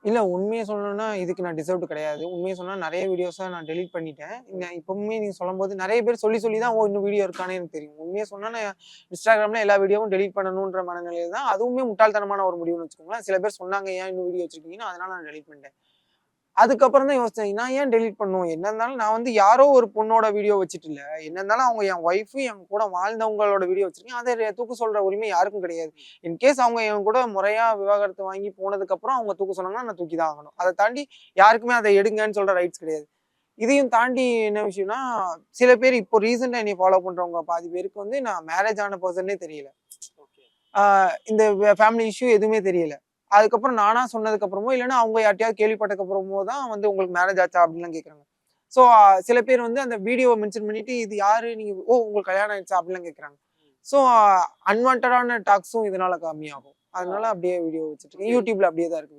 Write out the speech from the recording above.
இல்ல உண்மைய சொல்லணும்னா, இதுக்கு நான் டிசர்வ்டு கிடையாது. உண்மைய சொன்னா நெறைய வீடியோஸ நான் டெலீட் பண்ணிட்டேன். இப்பவுமே நீங்க சொல்லும்போது நெறைய பேர் சொல்லி சொல்லி தான், இன்னும் வீடியோ இருக்கான்னே எனக்கு தெரியும். உண்மைய சொன்னா நான் Instagramல எல்லா வீடியோவும் டெலீட் பண்ணணுன்ற மனநிலையில தான். அதுவுமே முட்டாள்தனமான ஒரு முடிவுன்னு வச்சுக்கோங்களேன். சில பேர் சொன்னாங்க, "ஏன் இன்னும் வீடியோ வச்சிருக்கீங்கன்னு?" அதனால நான் டெலீட் பண்ணிட்டேன். அதுக்கப்புறம் தான் யோசிச்சேன். நான் ஏன் டெலீட் பண்ணணும்? என்ன இருந்தாலும் நான் வந்து யாரோ ஒரு பொண்ணோட வீடியோ வச்சுட்டு இல்ல. என்ன இருந்தாலும் அவங்க என் ஒய்ஃப், என் கூட வாழ்ந்தவங்களோட வீடியோ வச்சிருக்கேன். அத தூக்க சொல்ற உரிமை யாருக்கும் கிடையாது. இன்கேஸ் அவங்க என் கூட முறையா விவாகரத்து வாங்கி போனதுக்கப்புறம் அவங்க தூக்க சொன்னாங்கன்னா, நான் தூக்கி தான் ஆகணும். அத தாண்டி யாருக்குமே அத எடுங்கன்னு சொல்ற ரைட்ஸ் கிடையாது. இதையும் தாண்டி என்ன விஷயம்னா, சில பேர் இப்போ ரீசென்ட்டா என்னைய ஃபாலோ பண்றவங்க பாதி பேருக்கு வந்து நான் மேரேஜ் ஆன பெர்சன்னே தெரியல. ஆ இந்த ஃபேமிலி இஷ்யூ எதுவுமே தெரியல. அதுக்கப்புறம் நானா சொன்னதுக்கு அப்புறமோ, இல்லன்னா அவங்க யார்ட்டயாவது கேள்விப்பட்டதுக்கு அப்புறமோ தான் வந்து உங்களுக்கு மேரேஜ் ஆச்சா? அப்படின்லாம் கேட்கறாங்க. ஸோ சில பேர் வந்து அந்த வீடியோவ மென்ஷன் பண்ணிட்டு, இது யாரு? நீங்க உங்களுக்கு கல்யாணம் ஆயிடுச்சா? அப்படிலாம் கேட்கறாங்க. ஸோ அன்வான்டடான டாக்ஸும் இதனால கம்மியாகும். அதனால அப்படியே வீடியோ வச்சுட்டு இருக்கேன். YouTubeல அப்படியே தான் இருக்கு.